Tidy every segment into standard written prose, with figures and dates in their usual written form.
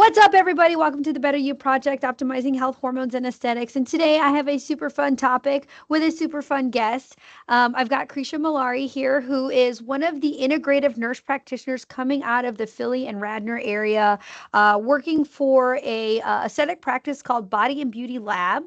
What's up, everybody? Welcome to the Better You Project, optimizing health, hormones, and aesthetics. And today I have a super fun topic with a super fun guest. I've got Krysha Mallari here, who is one of the integrative nurse practitioners coming out of the Philly and Radnor area, working for a aesthetic practice called Body and Beauty Lab.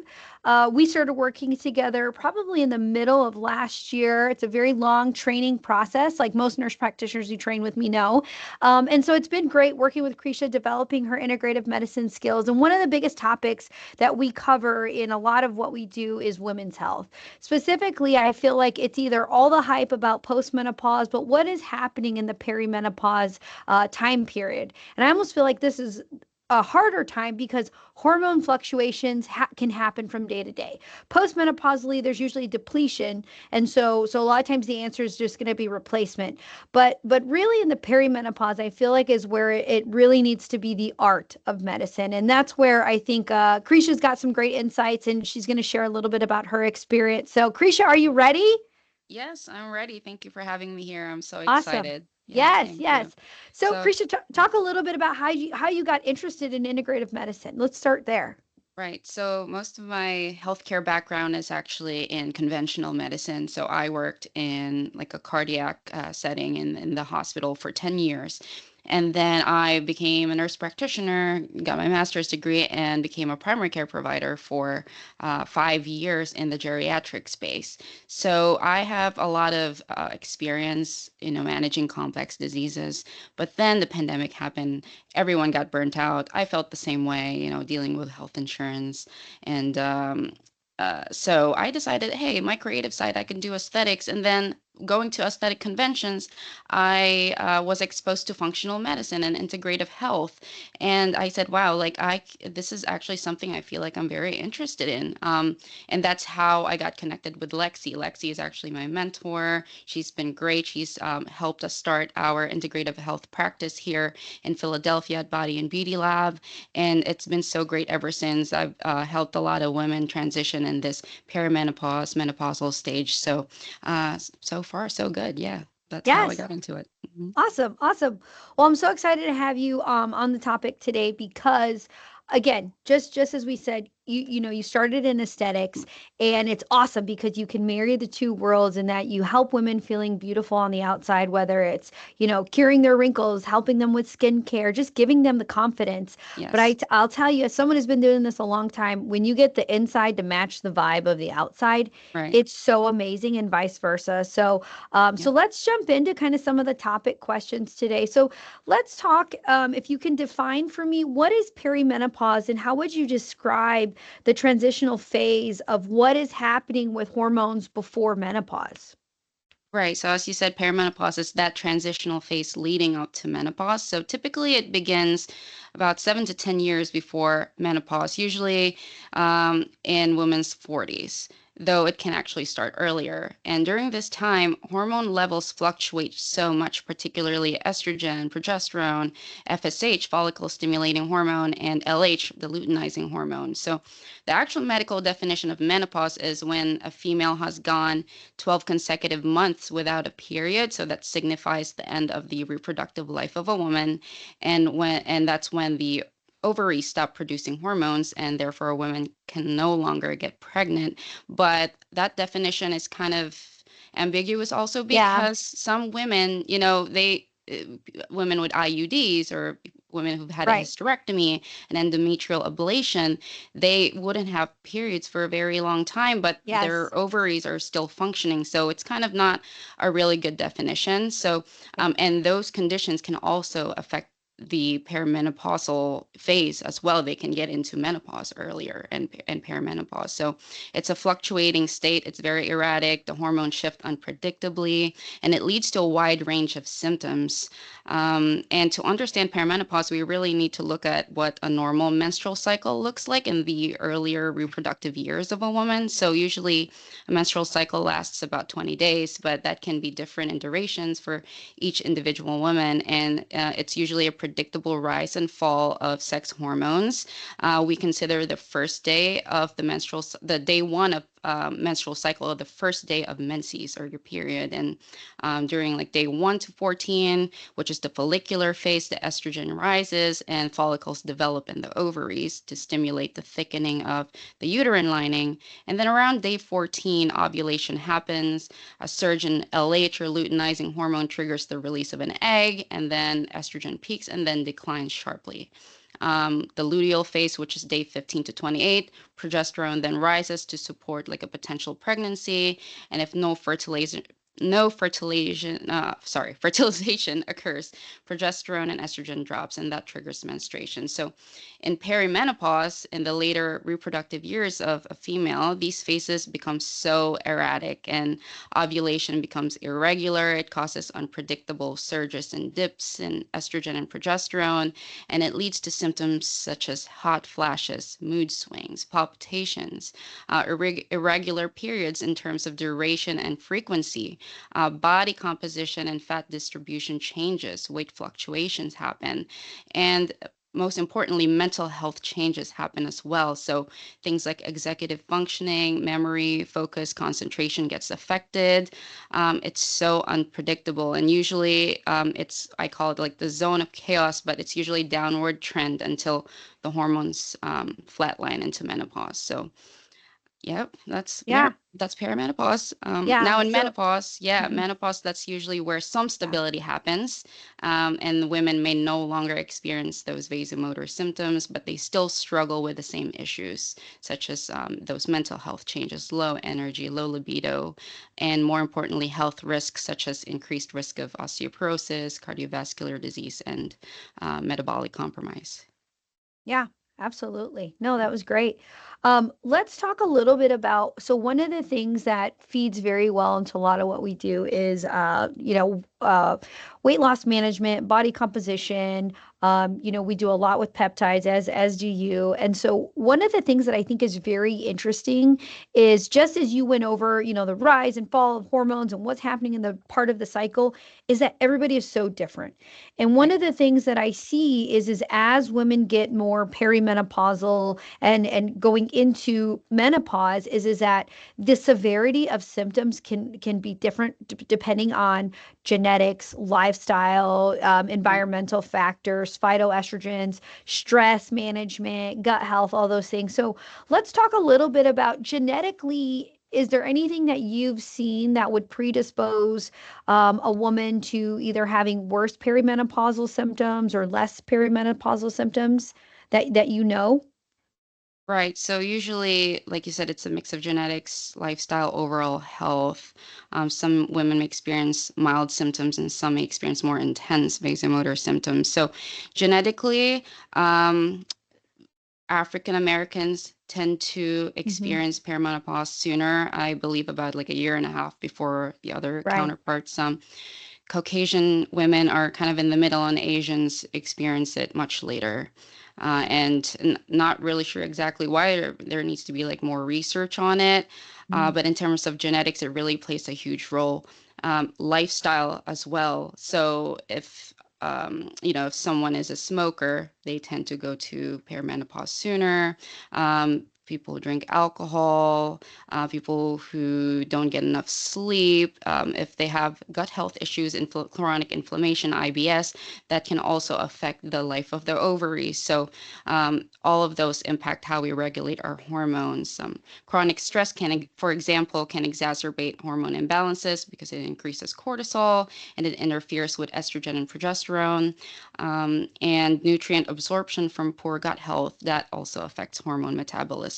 We started working together probably in the middle of last year. It's a very long training process, like most nurse practitioners who train with me know. And so it's been great working with Krysha, developing her integrative medicine skills. And one of the biggest topics that we cover in a lot of what we do is women's health. Specifically, I feel like it's either all the hype about postmenopause, but what is happening in the perimenopause time period. And I almost feel like this is a harder time because hormone fluctuations can happen from day to day. Postmenopausally, there's usually depletion, and so a lot of times the answer is just going to be replacement. But really in the perimenopause, I feel like is where it really needs to be the art of medicine, and that's where I think Krysha's got some great insights, and she's going to share a little bit about her experience. So, Krysha, are you ready? Yes, I'm ready. Thank you for having me here. I'm so Awesome. excited. Yeah, Yes, thank you. yes. So, So, Krysha, talk a little bit about how you got interested in integrative medicine. Let's start there. right. So, most of my healthcare background is actually in conventional medicine. So, I worked in like a cardiac setting in the hospital for 10 years. And then I became a nurse practitioner, got my master's degree, and became a primary care provider for 5 years in the geriatric space. So I have a lot of experience, managing complex diseases. But then the pandemic happened. Everyone got burnt out. I felt the same way, dealing with health insurance. And so I decided, hey, my creative side, I can do aesthetics. And then going to aesthetic conventions, I was exposed to functional medicine and integrative health. And I said, wow, like this is actually something I feel like I'm very interested in. And that's how I got connected with Lexi. Lexi is actually my mentor. She's been great. She's helped us start our integrative health practice here in Philadelphia at Body and Beauty Lab. And it's been so great ever since. I've helped a lot of women transition in this perimenopause, menopausal stage. So far, so good. Yeah, that's how I Yes. got into it. Mhm. Awesome, awesome. Well, I'm so excited to have you on the topic today because again, just as we said, you started in aesthetics, and it's awesome because you can marry the two worlds in that you help women feeling beautiful on the outside, whether it's, curing their wrinkles, helping them with skincare, just giving them the confidence. But Yes. I'll tell you, as someone who's been doing this a long time, when you get the inside to match the vibe of the outside, Right. it's so amazing and vice versa. So Yep. let's jump into kind of some of the topic questions today. So let's talk, if you can define for me, what is perimenopause and how would you describe the transitional phase of what is happening with hormones before menopause? Right. So as you said, perimenopause is that transitional phase leading up to menopause. So typically it begins about 7 to 10 years before menopause, usually in women's 40s, though it can actually start earlier. And during this time, hormone levels fluctuate so much, particularly estrogen, progesterone, FSH, follicle stimulating hormone, and LH, the luteinizing hormone. So the actual medical definition of menopause is when a female has gone 12 consecutive months without a period. So that signifies the end of the reproductive life of a woman. And that's when the ovaries stop producing hormones and therefore a woman can no longer get pregnant. But that definition is kind of ambiguous also Yeah, because some women, women with IUDs or women who've had a right. hysterectomy, an endometrial ablation, they wouldn't have periods for a very long time, but Yes. their ovaries are still functioning. So it's kind of not a really good definition. So, Yeah. and those conditions can also affect the perimenopausal phase as well. They can get into menopause earlier and perimenopause. So it's a fluctuating state. It's very erratic. The hormones shift unpredictably, and it leads to a wide range of symptoms. And to understand perimenopause, we really need to look at what a normal menstrual cycle looks like in the earlier reproductive years of a woman. So usually a menstrual cycle lasts about 20 days, but that can be different in durations for each individual woman. And it's usually a predictable rise and fall of sex hormones. We consider the first day of the day one menstrual cycle, or the first day of menses or your period. And during like day 1 to 14, which is the follicular phase, the estrogen rises and follicles develop in the ovaries to stimulate the thickening of the uterine lining. And then around day 14, ovulation happens. A surge in LH or luteinizing hormone triggers the release of an egg, and then estrogen peaks and then declines sharply. The luteal phase, which is day 15 to 28, progesterone then rises to support like a potential pregnancy. And if fertilization occurs, progesterone and estrogen drops, and that triggers menstruation. So in perimenopause, in the later reproductive years of a female, these phases become so erratic and ovulation becomes irregular. It causes unpredictable surges and dips in estrogen and progesterone, and it leads to symptoms such as hot flashes, mood swings, palpitations, irregular periods in terms of duration and frequency. Body composition and fat distribution changes, weight fluctuations happen, and most importantly, mental health changes happen as well. So things like executive functioning, memory, focus, concentration gets affected. It's so unpredictable. And usually I call it like the zone of chaos, but it's usually downward trend until the hormones flatline into menopause. So yep, Yeah. that's perimenopause. Yeah. Now in So, menopause, yeah, mhm, menopause, that's usually where some yeah. stability happens, and women may no longer experience those vasomotor symptoms, but they still struggle with the same issues, such as those mental health changes, low energy, low libido, and more importantly, health risks such as increased risk of osteoporosis, cardiovascular disease, and metabolic compromise. Yeah, absolutely. No, that was great. Let's talk a little bit about, so one of the things that feeds very well into a lot of what we do is, weight loss management, body composition. We do a lot with peptides, as do you. And so one of the things that I think is very interesting is just as you went over, the rise and fall of hormones and what's happening in the part of the cycle, is that everybody is so different. And one Right. of the things that I see is as women get more perimenopausal and going into menopause is that the severity of symptoms can be different depending on genetics, lifestyle, environmental factors, phytoestrogens, stress management, gut health, all those things. So let's talk a little bit about genetically. Is there anything that you've seen that would predispose a woman to either having worse perimenopausal symptoms or less perimenopausal symptoms that you know? Right. So usually, like you said, it's a mix of genetics, lifestyle, overall health. Some women may experience mild symptoms and some may experience more intense vasomotor symptoms. So genetically, African Americans tend to Hmm. experience perimenopause sooner, I believe about like a year and a half before the other Right. counterparts. Caucasian women are kind of in the middle, and Asians experience it much later. And not really sure exactly why. There needs to be like more research on it. Mhm. But in terms of genetics, it really plays a huge role. Lifestyle as well. So if someone is a smoker, they tend to go to perimenopause sooner. People who drink alcohol, people who don't get enough sleep, if they have gut health issues, chronic inflammation, IBS, that can also affect the life of the ovaries. So all of those impact how we regulate our hormones. Chronic stress for example, can exacerbate hormone imbalances because it increases cortisol and it interferes with estrogen and progesterone. And nutrient absorption from poor gut health, that also affects hormone metabolism.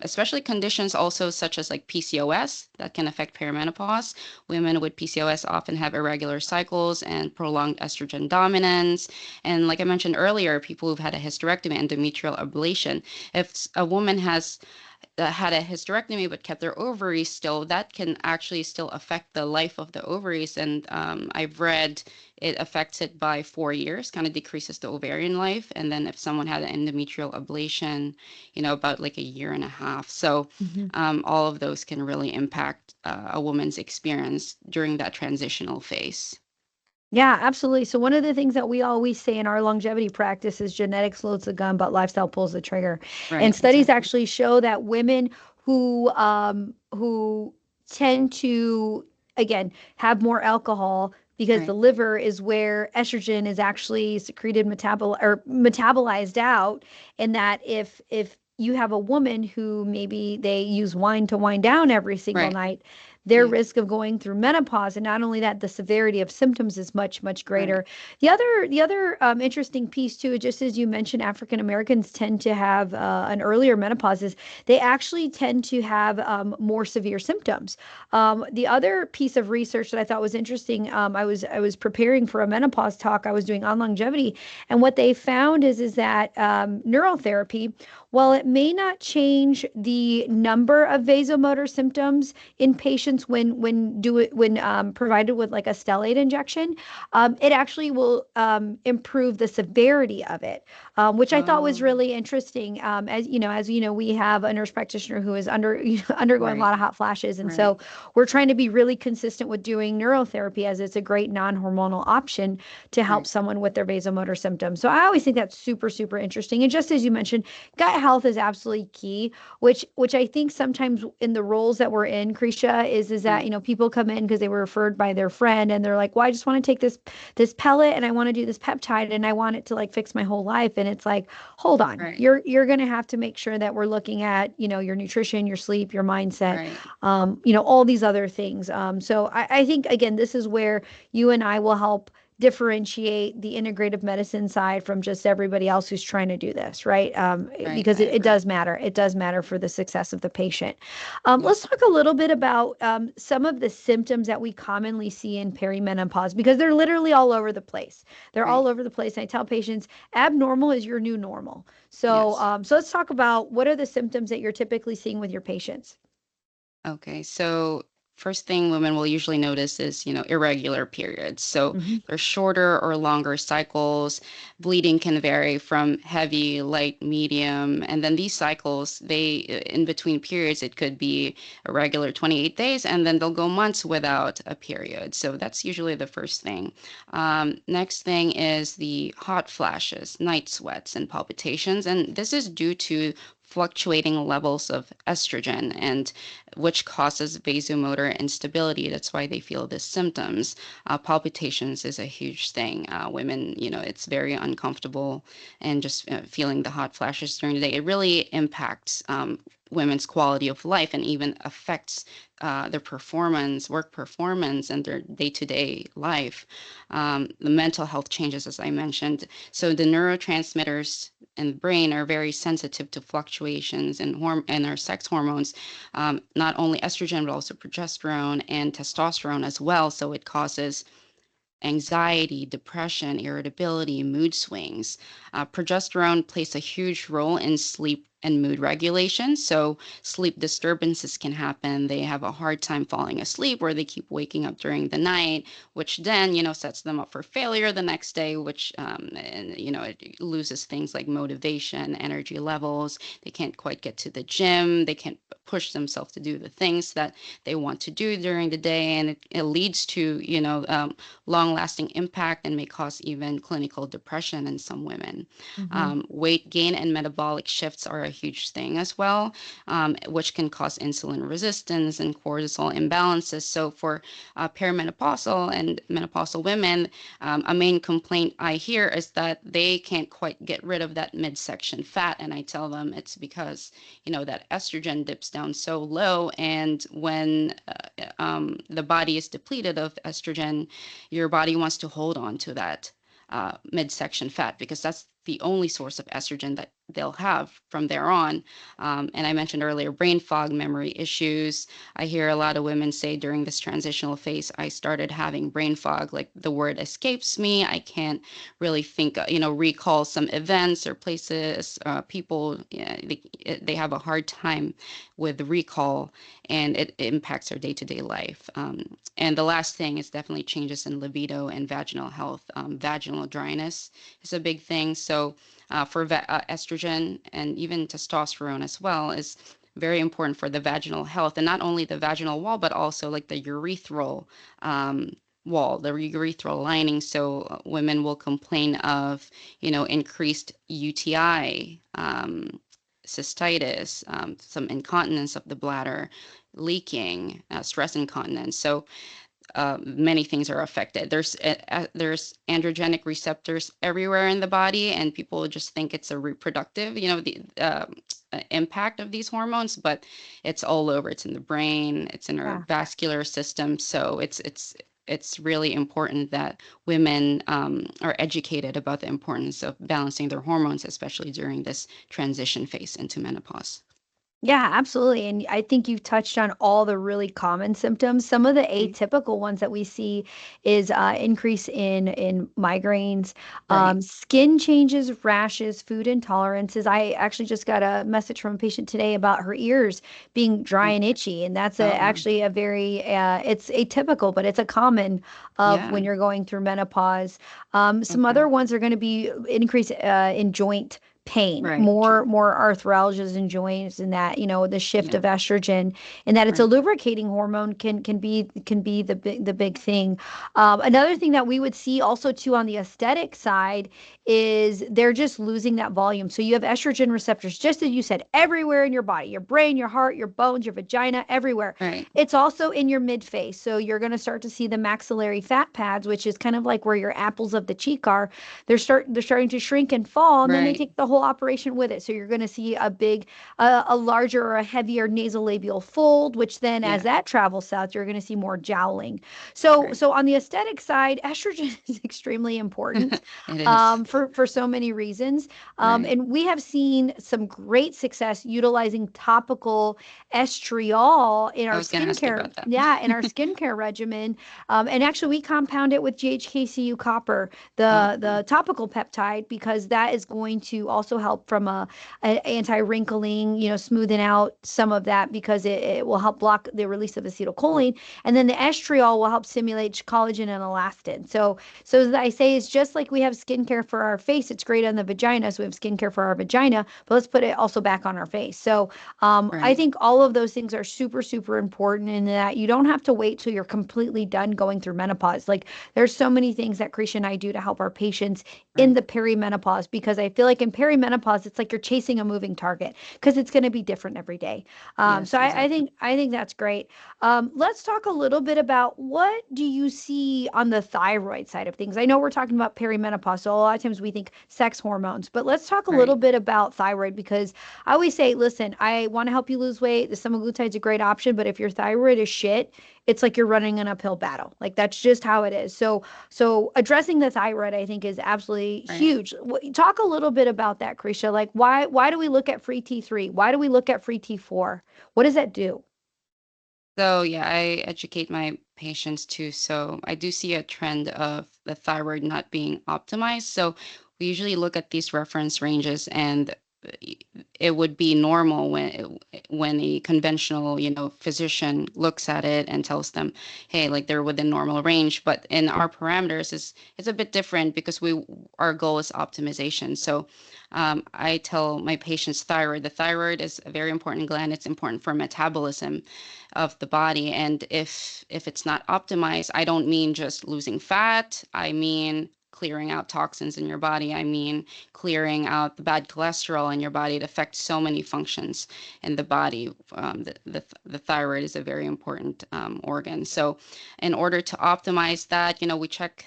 Especially conditions also such as like PCOS that can affect perimenopause. Women with PCOS often have irregular cycles and prolonged estrogen dominance. And like I mentioned earlier, people who've had a hysterectomy, endometrial ablation. If a woman has had a hysterectomy but kept their ovaries still, that can actually still affect the life of the ovaries. And I've read it affects it by 4 years, kind of decreases the ovarian life. And then if someone had an endometrial ablation, about like a year and a half. So Mhm. all of those can really impact a woman's experience during that transitional phase. Yeah, absolutely. So one of the things that we always say in our longevity practice is genetics loads the gun, but lifestyle pulls the trigger. And Right, studies exactly. actually show that women who tend to, again, have more alcohol because the Right. liver is where estrogen is actually secreted, or metabolized out. And that if you have a woman who maybe they use wine to wind down every single Right. night, their Yeah. risk of going through menopause, and not only that, the severity of symptoms is much, much Right. greater. The other interesting piece too, just as you mentioned, African Americans tend to have an earlier menopause, is they actually tend to have more severe symptoms. The other piece of research that I thought was interesting, I was preparing for a menopause talk I was doing on longevity, and what they found is that neurotherapy, while it may not change the number of vasomotor symptoms in patients when provided with like a stellate injection, it actually will improve the severity of it, which I thought was Oh, really interesting. As you know, we have a nurse practitioner who is undergoing a right. lot of hot flashes, and so Right. we're trying to be really consistent with doing neurotherapy, as it's a great non-hormonal option to help Right. someone with their vasomotor symptoms. So I always think that's super, super interesting. And just as you mentioned, gut health is absolutely key, which I think sometimes in the roles that we're in, Krisha, is that, Right. people come in because they were referred by their friend, and they're like, well, I just want to take this pellet, and I want to do this peptide, and I want it to like fix my whole life. And it's like, hold on, Right. you're going to have to make sure that we're looking at, your nutrition, your sleep, your mindset, Right. all these other things. So I think, again, this is where you and I will help differentiate the integrative medicine side from just everybody else who's trying to do this, right? Right. Because I it agree. does matter. It does matter for the success of the patient. Yeah. Let's talk a little bit about some of the symptoms that we commonly see in perimenopause, because they're literally all over the place. They're Right. all over the place. I tell patients, abnormal is your new normal. So, Yes. so let's talk about what are the symptoms that you're typically seeing with your patients. Okay, so first thing women will usually notice is, irregular periods. So Hmm. they're shorter or longer cycles. Bleeding can vary from heavy, light, medium. And then these cycles, in between periods, it could be a regular 28 days, and then they'll go months without a period. So that's usually the first thing. Next thing is the hot flashes, night sweats, and palpitations. And this is due to fluctuating levels of estrogen, and which causes vasomotor instability. That's why they feel the symptoms. Palpitations is a huge thing. Women, it's very uncomfortable, and just feeling the hot flashes during the day. It really impacts women's quality of life, and even affects their performance, work performance, and their day-to-day life. The mental health changes, as I mentioned. So the neurotransmitters in the brain are very sensitive to fluctuations in our sex hormones, not only estrogen, but also progesterone and testosterone as well. So it causes anxiety, depression, irritability, mood swings. Progesterone plays a huge role in sleep and mood regulation. So sleep disturbances can happen. They have a hard time falling asleep, or they keep waking up during the night, which then, sets them up for failure the next day, which, and, it loses things like motivation, energy levels. They can't quite get to the gym. They can't push themselves to do the things that they want to do during the day. And it leads to, long-lasting impact, and may cause even clinical depression in some women. Hmm. Weight gain and metabolic shifts are a huge thing as well, which can cause insulin resistance and cortisol imbalances. So for perimenopausal and menopausal women, a main complaint I hear is that they can't quite get rid of that midsection fat. And I tell them it's because, that estrogen dips down so low. And when the body is depleted of estrogen, your body wants to hold on to that midsection fat, because that's the only source of estrogen that they'll have from there on. And I mentioned earlier, brain fog, memory issues. I hear a lot of women say during this transitional phase, I started having brain fog, like the word escapes me. I can't really think, recall some events or places, people, yeah, they have a hard time with recall, and it impacts their day-to-day life. And the last thing is definitely changes in libido and vaginal health. Vaginal dryness is a big thing. So for estrogen and even testosterone as well is very important for the vaginal health, and not only the vaginal wall, but also like the urethral wall, the urethral lining. So women will complain of, increased UTI cystitis, some incontinence of the bladder, leaking, stress incontinence. So many things are affected. There's androgenic receptors everywhere in the body, and people just think it's a reproductive, the impact of these hormones, but it's all over. It's in the brain, it's in our Yeah. vascular system. So it's really important that women are educated about the importance of balancing their hormones, especially during this transition phase into menopause. Yeah, absolutely. And I think you've touched on all the really common symptoms. Some of the Mhm. atypical ones that we see is increase in migraines, Right. skin changes, rashes, food intolerances. I actually just got a message from a patient today about her ears being dry Mm. and itchy, and that's Oh, wow. actually a very it's atypical, but it's a common of Yeah. when you're going through menopause. Some Okay. other ones are going to be increase in joint pain, Right. more True. more arthralgias in joints, and that the shift Yeah. of estrogen, and that it's a Right. lubricating hormone can be the big thing. Another thing that we would see also too on the aesthetic side is they're just losing that volume. So you have estrogen receptors, just as you said, everywhere in your body, your brain, your heart, your bones, your vagina, everywhere. Right. It's also in your mid face. So you're going to start to see the maxillary fat pads, which is kind of like where your apples of the cheek are. They're starting to shrink and fall, and then they Right. take the whole operation with it. So you're going to see a larger or a heavier nasolabial fold, which then as Yeah. that travels south, you're going to see more jowling. So Right. so on the aesthetic side, estrogen is extremely important It is. for so many reasons. Right. And we have seen some great success utilizing topical estriol in I our was going to ask you skincare. about that. Yeah, in our skincare regimen. And actually, we compound it with GHKCU copper, Oh, the topical peptide, because that is going to also help from a anti-wrinkling, smoothing out some of that, because it will help block the release of acetylcholine. And then the estriol will help stimulate collagen and elastin. So as I say, it's just like we have skincare for our face. It's great on the vagina, so we have skincare for our vagina, but let's put it also back on our face. So I right. think all of those things are super, super important, in that you don't have to wait till you're completely done going through menopause. Like, there's so many things that Krisha and I do to help our patients in Right. the perimenopause, because I feel like in perimenopause, it's like you're chasing a moving target, because it's going to be different every day. So Yes, I exactly. think I think that's great. Let's talk a little bit about what do you see on the thyroid side of things. I know we're talking about perimenopause, so a lot of times we think sex hormones, but let's talk a little Right. bit about thyroid, because I always say, listen, I want to help you lose weight. The semaglutide is a great option, but if your thyroid is shit, it's like you're running an uphill battle. Like, that's just how it is. So addressing the thyroid, I think, is absolutely Right. huge. Talk a little bit about that, Krisha. Like, why do we look at free T3? Why do we look at free T4? What does that do? So yeah, I educate my patients too. So I do see a trend of the thyroid not being optimized. So we usually look at these reference ranges, and uh, it would be normal when a conventional, physician looks at it and tells them, hey, like they're within normal range. But in our parameters, it's a bit different because our goal is optimization. So I tell my patients the thyroid is a very important gland. It's important for metabolism of the body. And if it's not optimized, I don't mean just losing fat. I mean clearing out toxins in your body. I mean clearing out the bad cholesterol in your body. It affects so many functions in the body. The thyroid is a very important organ. So in order to optimize that, we check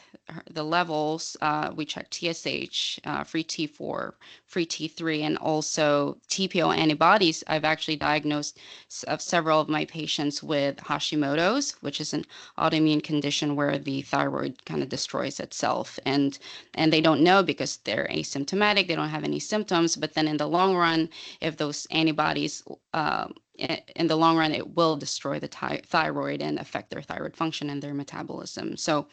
the levels. We check TSH, free T4, free T3, and also TPO antibodies. I've actually diagnosed of several of my patients with Hashimoto's, which is an autoimmune condition where the thyroid kind of destroys itself, and they don't know because they're asymptomatic, they don't have any symptoms. But then in the long run, if those antibodies in the long run, it will destroy the thyroid and affect their thyroid function and their metabolism. So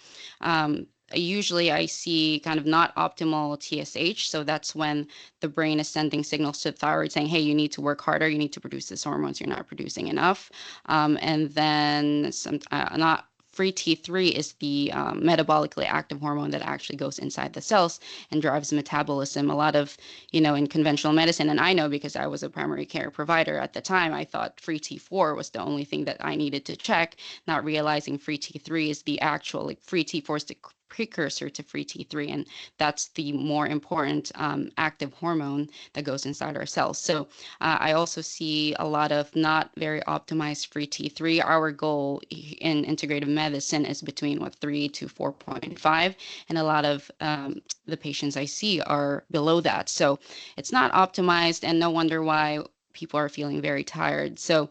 usually I see kind of not optimal TSH. So that's when the brain is sending signals to the thyroid saying, hey, you need to work harder. You need to produce these hormones. You're not producing enough. And then not free T3 is the metabolically active hormone that actually goes inside the cells and drives metabolism. A lot of, in conventional medicine, and I know because I was a primary care provider at the time, I thought free T4 was the only thing that I needed to check, not realizing free T3 is the actual, like free T4 is the precursor to free T3, and that's the more important active hormone that goes inside our cells. So I also see a lot of not very optimized free T3. Our goal in integrative medicine is between 3 to 4.5, and a lot of the patients I see are below that. So it's not optimized, and no wonder why people are feeling very tired. So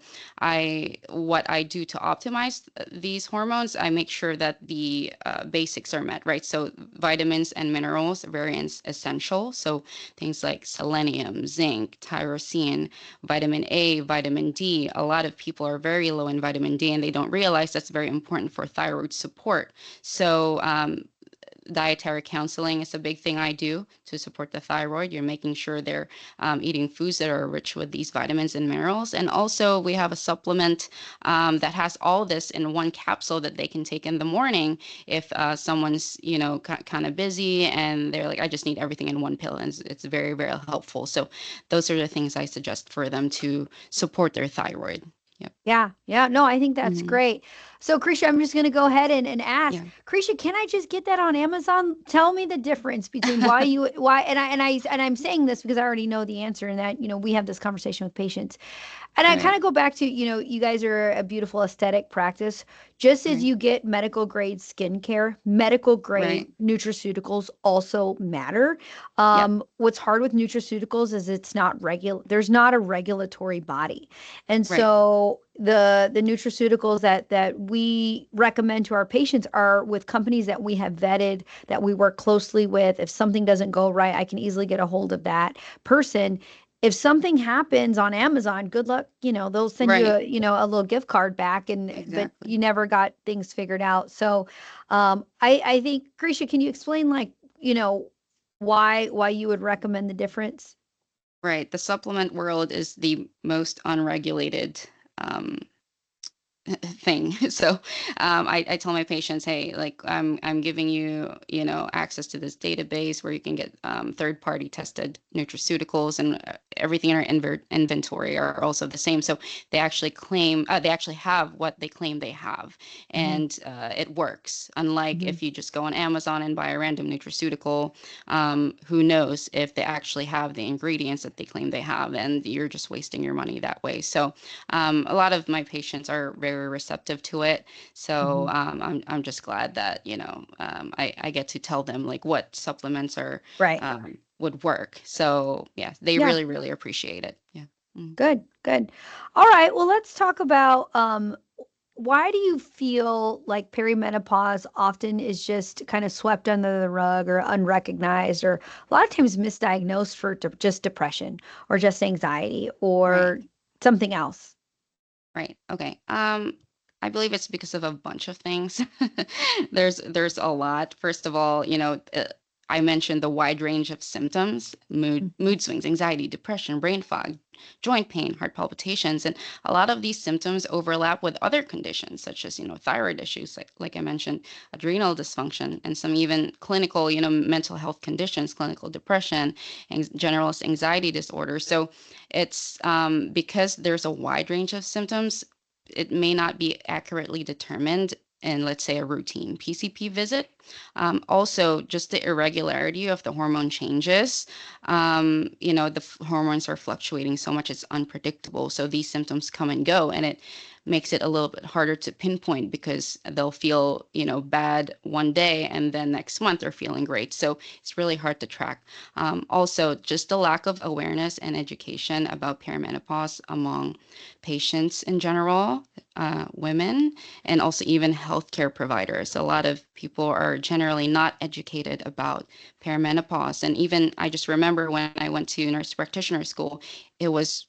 what I do to optimize these hormones, I make sure that the basics are met, right? So vitamins and minerals are very essential. So things like selenium, zinc, tyrosine, vitamin A, vitamin D. A lot of people are very low in vitamin D, and they don't realize that's very important for thyroid support. So dietary counseling is a big thing I do to support the thyroid. You're making sure they're eating foods that are rich with these vitamins and minerals. And also we have a supplement that has all this in one capsule that they can take in the morning if someone's, kind of busy and they're like, I just need everything in one pill. And it's very, very helpful. So those are the things I suggest for them to support their thyroid. Yep. Yeah. Yeah. No, I think that's Mhm. great. So, Krisha, I'm just going to go ahead and ask, Yeah. Krisha, can I just get that on Amazon? Tell me the difference between and I'm saying this because I already know the answer, and that, we have this conversation with patients. And I kind Right. of go back to, you guys are a beautiful aesthetic practice. Just as Right. you get medical grade skincare, medical grade Right. nutraceuticals also matter. Yep. What's hard with nutraceuticals is it's not regular. There's not a regulatory body. And Right. so the nutraceuticals that we recommend to our patients are with companies that we have vetted, that we work closely with. If something doesn't go right, I can easily get a hold of that person. If something happens on Amazon, good luck, they'll send you Right. a little gift card back, but you Exactly. never got things figured out. So I think, Krisha, can you explain, like, why you would recommend the difference? Right. The supplement world is the most unregulated um, thing. So I tell my patients, hey, like I'm giving you, access to this database where you can get third-party tested nutraceuticals, and everything in our inventory are also the same. So they actually have what they claim they have, Hmm. and it works. Unlike Hmm. if you just go on Amazon and buy a random nutraceutical, who knows if they actually have the ingredients that they claim they have, and you're just wasting your money that way. So a lot of my patients are very receptive to it. So Hmm. I'm just glad that, I get to tell them like what supplements are Right. would work. So yeah, they Yeah. really, really appreciate it. Yeah. Mm. Good. Good. All right. Well, let's talk about why do you feel like perimenopause often is just kind of swept under the rug or unrecognized, or a lot of times misdiagnosed for just depression or just anxiety Right. or something else? Right. Okay. I believe it's because of a bunch of things. There's a lot. First of all, I mentioned the wide range of symptoms, mood swings, anxiety, depression, brain fog, joint pain, heart palpitations, and a lot of these symptoms overlap with other conditions such as, thyroid issues, like I mentioned, adrenal dysfunction, and some even clinical, mental health conditions, clinical depression, and generalist anxiety disorders. So it's because there's a wide range of symptoms, it may not be accurately determined in, let's say, a routine PCP visit. Also, just the irregularity of the hormone changes. The hormones are fluctuating so much, it's unpredictable. So these symptoms come and go, and it makes it a little bit harder to pinpoint because they'll feel, bad one day and then next month they're feeling great. So it's really hard to track. Also, just the lack of awareness and education about perimenopause among patients in general, women, and also even healthcare providers. A lot of people are generally not educated about perimenopause. And even I just remember when I went to nurse practitioner school, it was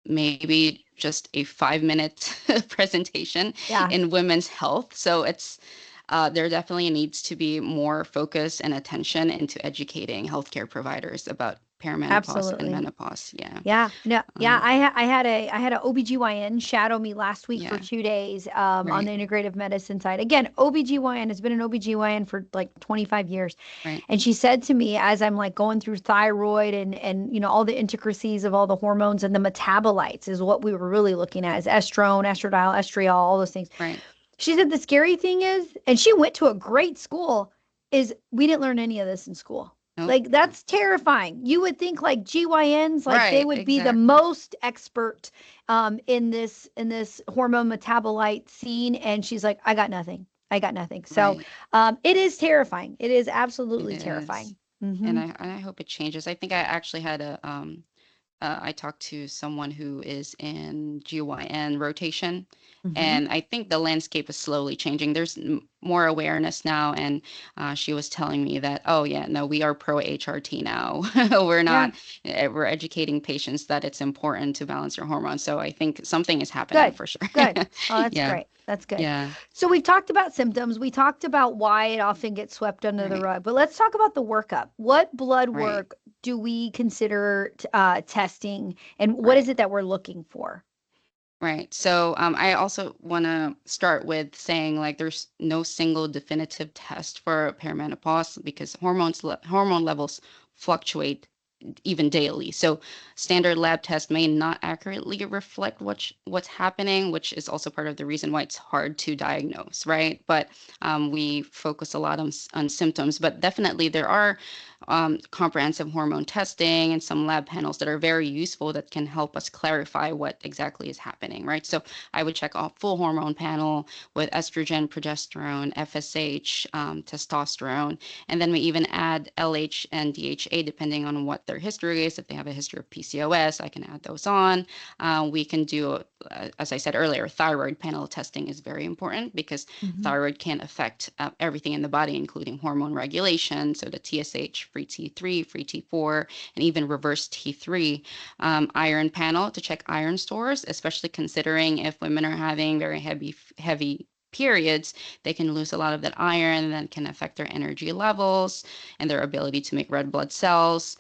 maybe just a 5 minute presentation Yeah, in women's health. So there definitely needs to be more focus and attention into educating healthcare providers about perimenopause and absolutely. menopause. Yeah. Yeah, no, yeah. Um, I had a OBGYN shadow me last week for yeah. 2 days on Right. the integrative medicine side. Again, OBGYN has been an OBGYN for like 25 years. Right. And she said to me, as I'm like going through thyroid and all the intricacies of all the hormones and the metabolites is what we were really looking at, is estrone, estradiol, estriol, all those things. Right. She said the scary thing is, and she went to a great school. is we didn't learn any of this in school. Nope. Like that's terrifying. You would think like GYNs, like they Right, would be the exactly. most expert in this hormone metabolite scene, and she's like, I got nothing. I got nothing. So Right. it is terrifying. It is It absolutely is. terrifying. Mm-hmm. And I hope it changes. I think I actually had a I talked to someone who is in GYN rotation, Mm-hmm. and I think the landscape is slowly changing. There's more awareness now, and she was telling me that, oh yeah, no, we are pro HRT now. We're Yeah. not, we're educating patients that it's important to balance your hormones. So I think something is happening Good. for sure. Good. Oh, that's Yeah, great. That's good. yeah, So we've talked about symptoms. We talked about why it often gets swept under the right, rug, but let's talk about the workup. What blood right, work do we consider testing, and what is right. it that we're looking for? Right. So I also want to start with saying like there's no single definitive test for perimenopause because hormone levels fluctuate even daily. So standard lab tests may not accurately reflect what's happening, which is also part of the reason why it's hard to diagnose, right? But we focus a lot on symptoms, but definitely there are comprehensive hormone testing and some lab panels that are very useful that can help us clarify what exactly is happening, right? So I would check a full hormone panel with estrogen, progesterone, FSH, testosterone, and then we even add LH and DHA depending on what their history is. If they have a history of PCOS, I can add those on. We can do, as I said earlier, thyroid panel testing is very important because Mhm. thyroid can affect everything in the body, including hormone regulation. So the TSH, free T3, free T4, and even reverse T3. Iron panel to check iron stores, especially considering if women are having very heavy periods, they can lose a lot of that iron that can affect their energy levels and their ability to make red blood cells.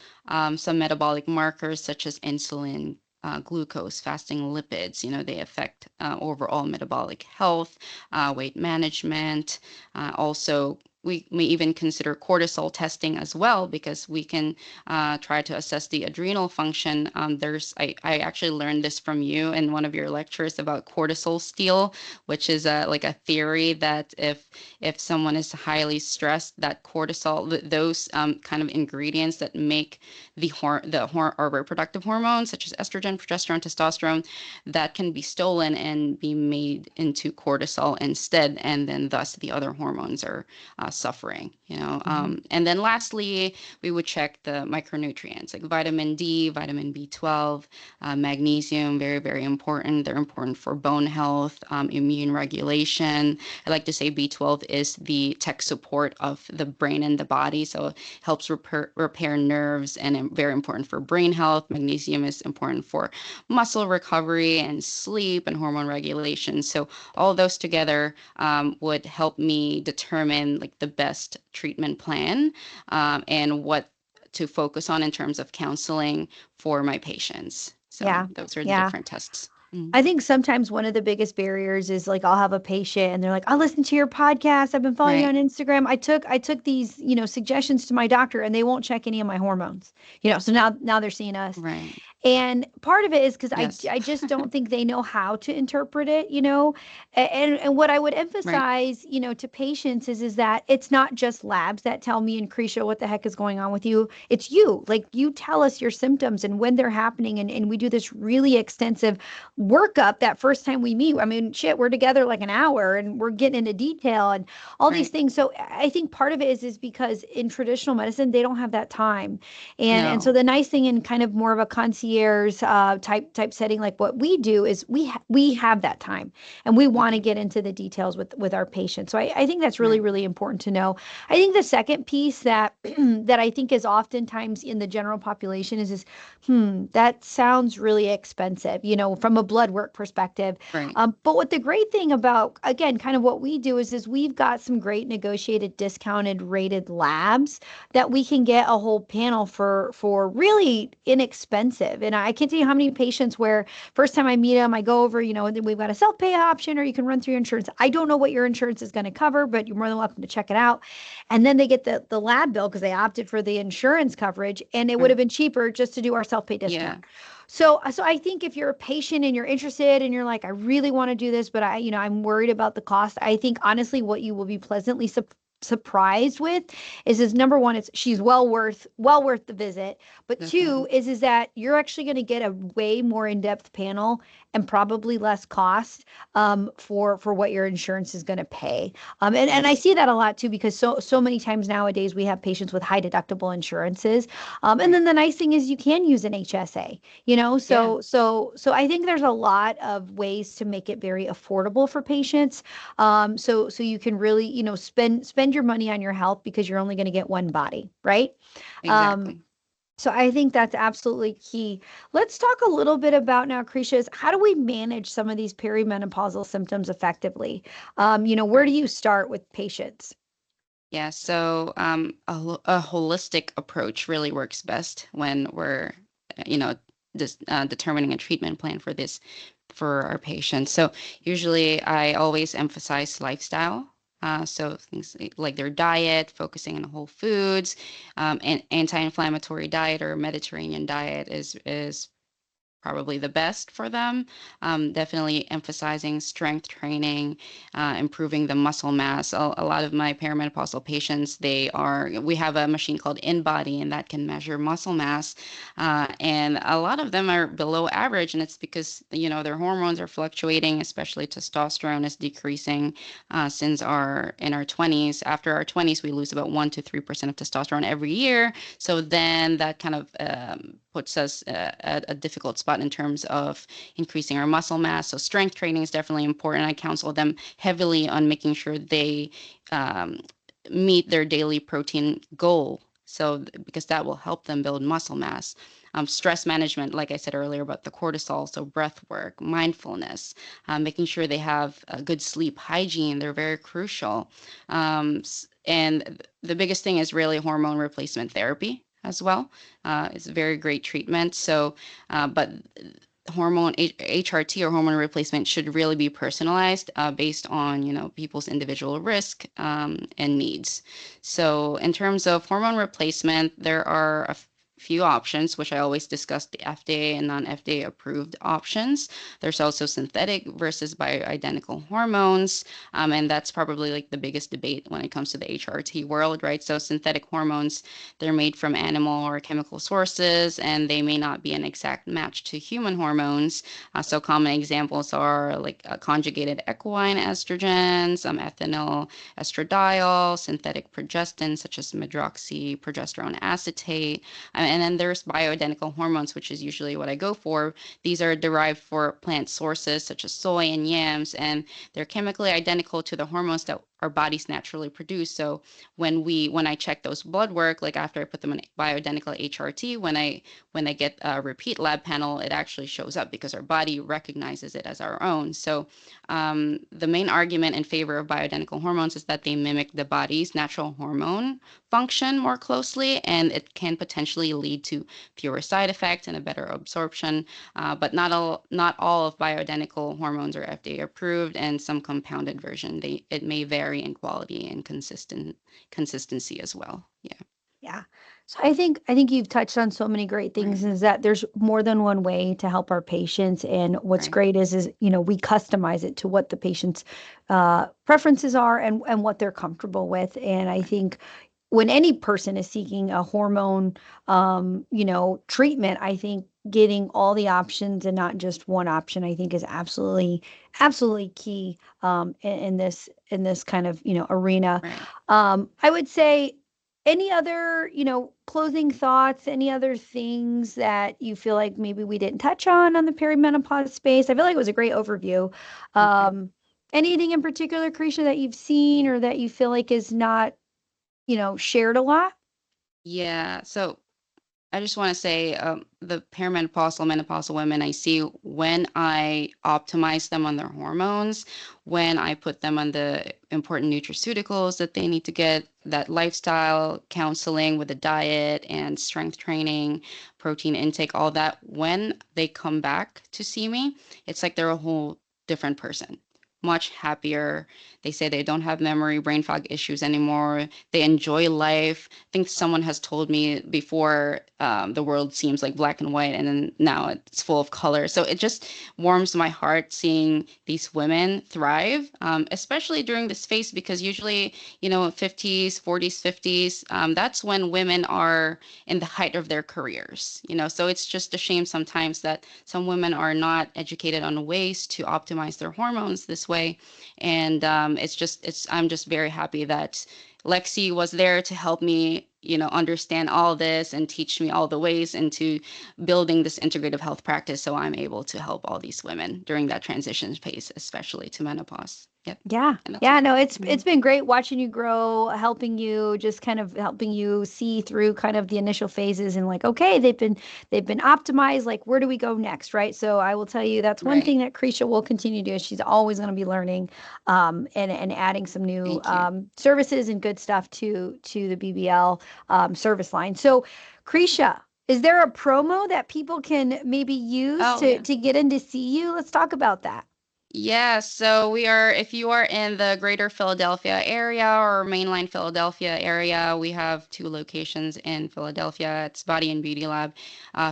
Some metabolic markers such as insulin, glucose, fasting lipids, they affect overall metabolic health, weight management. Also, we may even consider cortisol testing as well because we can try to assess the adrenal function. I actually learned this from you in one of your lectures about cortisol steal, which is like a theory that if someone is highly stressed, that cortisol, those kind of ingredients that make our reproductive hormones such as estrogen, progesterone, testosterone, that can be stolen and be made into cortisol instead, and then thus the other hormones are suffering. Mhm. And then lastly, we would check the micronutrients like vitamin D, vitamin B12, magnesium, very, very important. They're important for bone health, immune regulation. I like to say B12 is the tech support of the brain and the body. So it helps repair nerves and very important for brain health. Magnesium is important for muscle recovery and sleep and hormone regulation. So all those together would help me determine like the best treatment plan and what to focus on in terms of counseling for my patients. So Yeah. those are the Yeah. different tests. Mm. I think sometimes one of the biggest barriers is like I'll have a patient and they're like, I listened to your podcast. I've been following you Right, on Instagram. I took these, suggestions to my doctor and they won't check any of my hormones. So now they're seeing us. right. And part of it is because I, Yes, I just don't think they know how to interpret it. And what I would right, emphasize, to patients is that it's not just labs that tell me and Krisha what the heck is going on with you. It's you. Like you tell us your symptoms and when they're happening. And we do this really extensive workup that first time we meet. I mean, shit, we're together like an hour and we're getting into detail and all these right. things. So I think part of it is because in traditional medicine, they don't have that time. And so No, the nice thing in kind of more of a concierge type setting like what we do is we have that time and we want to mhm, get into the details with our patients. So I think that's really right, really important to know. I think the second piece that that I think is oftentimes in the general population is that sounds really expensive, from a blood work perspective. right, But what the great thing about, again, kind of what we do is we've got some great negotiated, discounted, rated labs that we can get a whole panel for really inexpensive. And I can't tell you how many patients where first time I meet them, I go over, and then we've got a self-pay option or you can run through your insurance. I don't know what your insurance is going to cover, but you're more than welcome to check it out. And then they get the lab bill because they opted for the insurance coverage and it would have right. been cheaper just to do our self-pay discount. Yeah, So I think if you're a patient and you're interested and you're like, I really want to do this, but I'm worried about the cost. I think honestly, what you will be pleasantly surprised with is number one, it's she's well worth the visit. But two Definitely. is that you're actually going to get a way more in-depth panel and probably less cost for what your insurance is going to pay. And Right. I see that a lot too, because so many times nowadays we have patients with high deductible insurances. And Right. then the nice thing is you can use an HSA, Yeah. so I think there's a lot of ways to make it very affordable for patients. So you can really, spend your money on your health because you're only going to get one body, right? Um, Exactly. so I think that's absolutely key. Let's talk a little bit about now, Krisha, is how do we manage some of these perimenopausal symptoms effectively? Where do Right. you start with patients? Yeah. So a holistic approach really works best when we're, you know, determining a treatment plan for this for our patients. So usually I always emphasize lifestyle. So things like their diet, focusing on whole foods, and anti-inflammatory diet or Mediterranean diet is probably the best for them. Definitely emphasizing strength training, improving the muscle mass. A lot of my perimenopausal patients, we have a machine called InBody, and that can measure muscle mass. And a lot of them are below average, and it's because, their hormones are fluctuating, especially testosterone is decreasing since in our 20s. After our 20s, we lose about 1 to 3% of testosterone every year. So then that kind of puts us at a difficult spot in terms of increasing our muscle mass. So strength training is definitely important. I counsel them heavily on making sure they um, meet their daily protein goal. So because that will help them build muscle mass. Stress management, like I said earlier about the cortisol, so breath work, mindfulness, making sure they have a good sleep hygiene, they're very crucial. And the biggest thing is really hormone replacement therapy as well. It's a very great treatment. But HRT or hormone replacement should really be personalized based on, people's individual risk and needs. So in terms of hormone replacement, there are a few options, which I always discuss the FDA and non-FDA approved options. There's also synthetic versus bioidentical hormones. And that's probably like the biggest debate when it comes to the HRT world, right? So synthetic hormones, they're made from animal or chemical sources, and they may not be an exact match to human hormones. So common examples are like conjugated equine estrogens, ethinyl estradiol, synthetic progestins such as medroxyprogesterone acetate, and then there's bioidentical hormones, which is usually what I go for. These are derived for plant sources such as soy and yams, and they're chemically identical to the hormones that our bodies naturally produce. So when I check those blood work, like after I put them in bioidentical HRT, when I get a repeat lab panel, it actually shows up because our body recognizes it as our own. So the main argument in favor of bioidentical hormones is that they mimic the body's natural hormone function more closely, and it can potentially lead to fewer side effects and a better absorption. But not all of bioidentical hormones are FDA approved, and some compounded version it may vary in quality and consistency as well. Yeah, Yeah. So I think you've touched on so many great things, right, is that there's more than one way to help our patients. And what's right, great is we customize it to what the patient's preferences are and what they're comfortable with. And I right, think when any person is seeking a hormone treatment, I think getting all the options and not just one option, I think is absolutely key in this kind of arena. right. I would say, any other, closing thoughts, any other things that you feel like maybe we didn't touch on the perimenopause space? I feel like it was a great overview. Okay. Um, Anything in particular, Krisha, that you've seen or that you feel like is not, shared a lot? Yeah. So I just want to say the perimenopausal, menopausal women I see, when I optimize them on their hormones, when I put them on the important nutraceuticals that they need to get, that lifestyle counseling with the diet and strength training, protein intake, all that, when they come back to see me, it's like they're a whole different person. much happier. They say they don't have memory, brain fog issues anymore. They enjoy life. I think someone has told me before, the world seems like black and white, and then now it's full of color. So it just warms my heart seeing these women thrive, especially during this phase, because usually, 50s, 40s, 50s, that's when women are in the height of their careers, so it's just a shame sometimes that some women are not educated on ways to optimize their hormones this way. And I'm just very happy that Lexi was there to help me, understand all this and teach me all the ways into building this integrative health practice, so I'm able to help all these women during that transition phase, especially to menopause. Yep. Yeah. And that's Yeah, it. no, it's Mhm. been great watching you grow, helping you, just kind of helping you see through kind of the initial phases and like, okay, they've been optimized, like where do we go next, right? So I will tell you that's one Right. thing that Krisha will continue to do. Is she's always going to be learning and adding some new Thank you. services and good stuff to the BBL service line. So Krisha, is there a promo that people can maybe use Oh, to yeah. to get in to see you? Let's talk about that. Yeah, so if you are in the greater Philadelphia area or mainline Philadelphia area, we have two locations in Philadelphia. It's Body and Beauty Lab,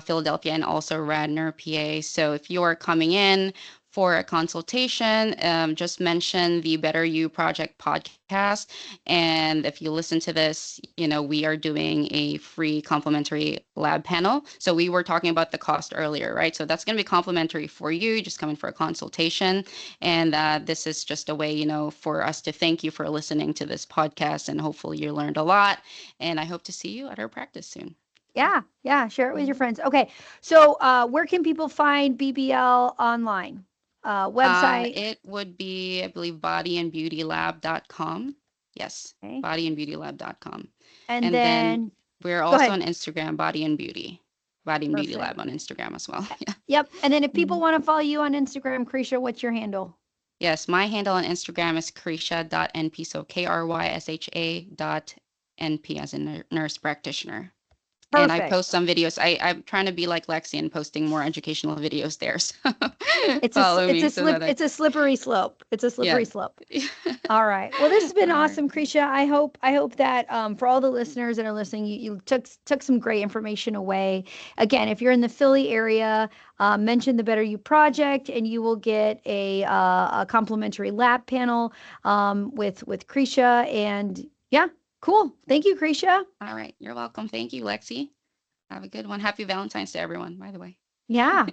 Philadelphia, and also Radnor, PA. So if you are coming in for a consultation, just mention the Better You Project podcast. And if you listen to this, we are doing a free complimentary lab panel. So we were talking about the cost earlier, right? So that's going to be complimentary for you, just coming for a consultation. And this is just a way, for us to thank you for listening to this podcast. And hopefully you learned a lot. And I hope to see you at our practice soon. Yeah. Yeah, yeah, share it with your Mhm. friends. Okay, so where can people find BBL online? Website. It would be, I believe, bodyandbeautylab.com. Yes, Okay, bodyandbeautylab.com. and And then then we're go also ahead. on Instagram, Body and Beauty Perfect. Lab on Instagram as well. Yeah. Yep. And then if people Mhm. want to follow you on Instagram, Krisha, what's your handle? Yes, my handle on Instagram is Krysha.np, so KRYSHA.NP as a nurse practitioner. And I Perfect. post some videos. I'm trying to be like Lexi and posting more educational videos there. So follow It's me a so that it's a slippery slope. It's a yeah. slippery slope. All right. Well, this has been All right. awesome, Krisha. I hope that for all the listeners that are listening, you took some great information away. Again, if you're in the Philly area, mention the Better You Project, and you will get a complimentary lab panel with Krisha. And yeah, cool. Thank you, Krisha. All right. You're welcome. Thank you, Lexi. Have a good one. Happy Valentine's to everyone, by the way. Yeah.